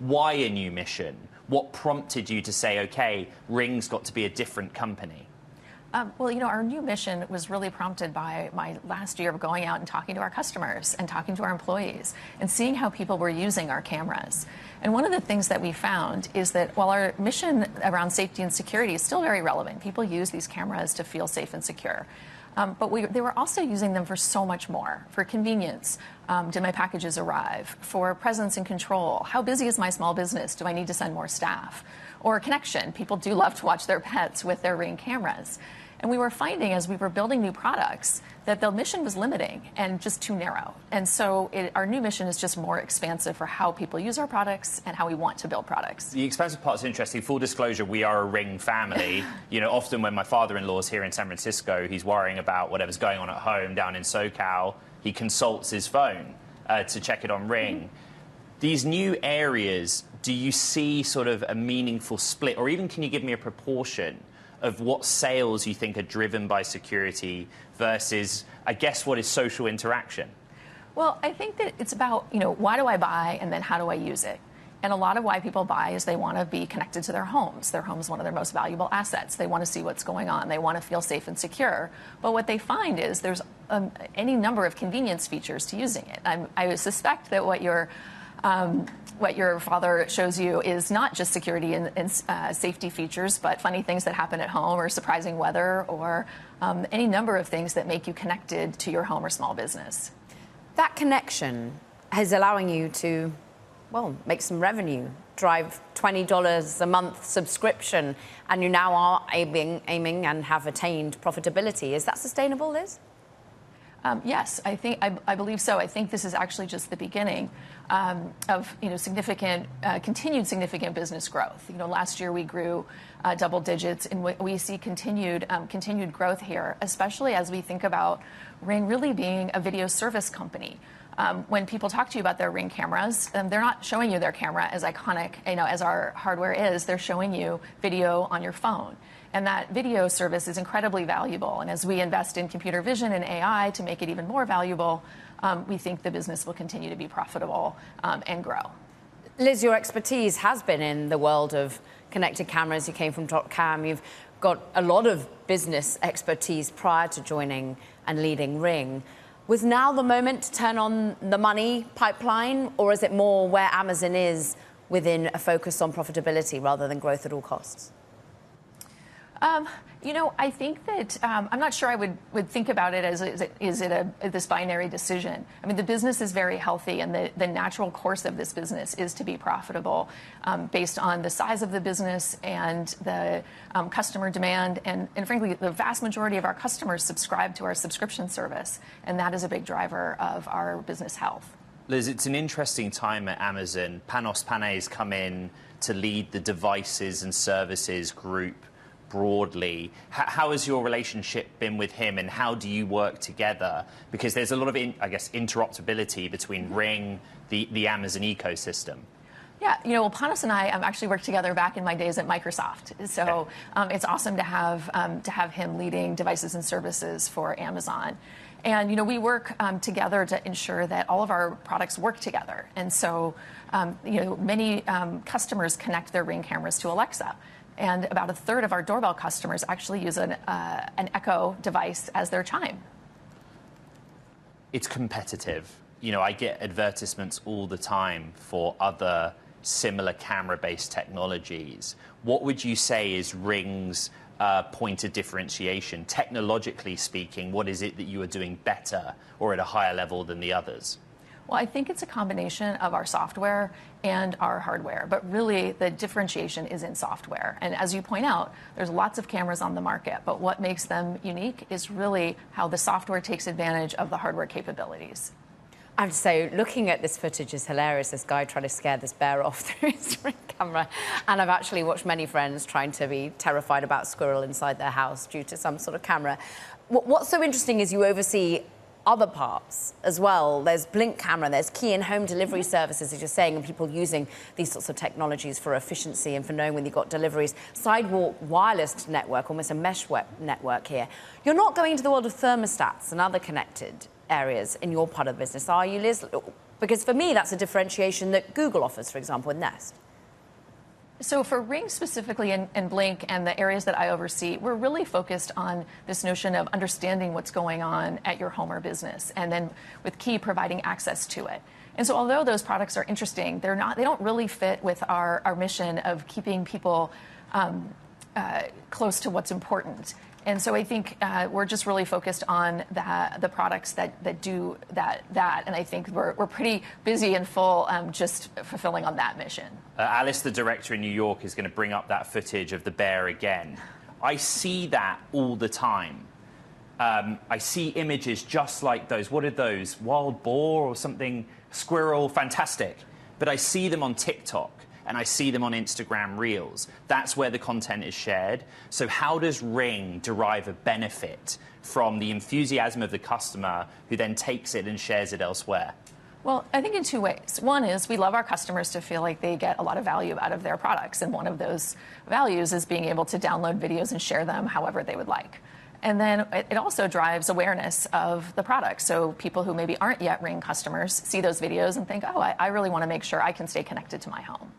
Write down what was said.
Why a new mission? What prompted you to say, okay, Ring's got to be a different company? Well, our new mission was really prompted by my last year of going out and talking to our customers and talking to our employees and seeing how people were using our cameras. And one of the things that we found is that while our mission around safety and security is still very relevant, people use these cameras to feel safe and secure. But they were also using them for so much more, for convenience. Did my packages arrive? For presence and control. How busy is my small business? Do I need to send more staff? Or connection. People do love to watch their pets with their Ring cameras. And we were finding as we were building new products that the mission was limiting and just too narrow. And so our new mission is just more expansive for how people use our products and how we want to build products. The expansive part's interesting. Full disclosure, we are a Ring family. Often when my father-in-law's here in San Francisco, he's worrying about whatever's going on at home down in SoCal. He consults his phone to check it on Ring. These new areas, do you see sort of a meaningful split, or even can you give me a proportion of what sales you think are driven by security versus, I guess, what is social interaction? Well, I think that it's about, why do I buy and then how do I use it? And a lot of why people buy is they want to be connected to their homes. Their home is one of their most valuable assets. They want to see what's going on. They want to feel safe and secure. But what they find is there's any number of convenience features to using it. I would suspect that what your father shows you is not just security and safety features, but funny things that happen at home or surprising weather or any number of things that make you connected to your home or small business. That connection is allowing you to, make some revenue, drive $20 a month subscription, and you now are aiming and have attained profitability. Is that sustainable, Liz? Yes, I believe so. I think this is actually just the beginning of continued significant business growth. Last year we grew double digits, and we see continued growth here, especially as we think about Ring really being a video service company. When people talk to you about their Ring cameras, they're not showing you their camera as iconic, as our hardware is. They're showing you video on your phone. And that video service is incredibly valuable. And as we invest in computer vision and AI to make it even more valuable, we think the business will continue to be profitable and grow. Liz, your expertise has been in the world of connected cameras. You came from .com. You've got a lot of business expertise prior to joining and leading Ring. Was now the moment to turn on the money pipeline, or is it more where Amazon is within a focus on profitability rather than growth at all costs? I think that I'm not sure I would think about it as this binary decision. I mean, the business is very healthy, and the natural course of this business is to be profitable based on the size of the business and the customer demand. And frankly, the vast majority of our customers subscribe to our subscription service, and that is a big driver of our business health. Liz, it's an interesting time at Amazon. Panos Panay's come in to lead the devices and services group broadly. How has your relationship been with him, and how do you work together? Because there's a lot of, interoperability between Ring, the Amazon ecosystem. Yeah, Panos and I actually worked together back in my days at Microsoft. So it's awesome to have him leading devices and services for Amazon. And, we work together to ensure that all of our products work together. And so, many customers connect their Ring cameras to Alexa. And about a third of our doorbell customers actually use an Echo device as their chime. It's competitive. I get advertisements all the time for other similar camera-based technologies. What would you say is Ring's point of differentiation? Technologically speaking, what is it that you are doing better or at a higher level than the others? Well, I think it's a combination of our software and our hardware, but really the differentiation is in software. And as you point out, there's lots of cameras on the market, but what makes them unique is really how the software takes advantage of the hardware capabilities. I have to say, looking at this footage is hilarious. This guy trying to scare this bear off through his Ring camera. And I've actually watched many friends trying to be terrified about a squirrel inside their house due to some sort of camera. What's so interesting is you oversee other parts as well. There's Blink camera, there's key and home delivery services, as you're saying, and people using these sorts of technologies for efficiency and for knowing when you've got deliveries. Sidewalk wireless network, almost a mesh network here. You're not going into the world of thermostats and other connected areas in your part of the business, are you, Liz? Because for me, that's a differentiation that Google offers, for example, in Nest. So for Ring specifically and Blink and the areas that I oversee, we're really focused on this notion of understanding what's going on at your home or business, and then with Key providing access to it. And so although those products are interesting, they don't really fit with our mission of keeping people close to what's important. And so I think we're just really focused on the products that do that. And I think we're pretty busy and full just fulfilling on that mission. Alice, the director in New York, is going to bring up that footage of the bear again. I see that all the time. I see images just like those. What are those? Wild boar or something? Squirrel? Fantastic. But I see them on TikTok. And I see them on Instagram Reels. That's where the content is shared. So how does Ring derive a benefit from the enthusiasm of the customer who then takes it and shares it elsewhere? Well, I think in two ways. One is we love our customers to feel like they get a lot of value out of their products. And one of those values is being able to download videos and share them however they would like. And then it also drives awareness of the product. So people who maybe aren't yet Ring customers see those videos and think, oh, I really want to make sure I can stay connected to my home.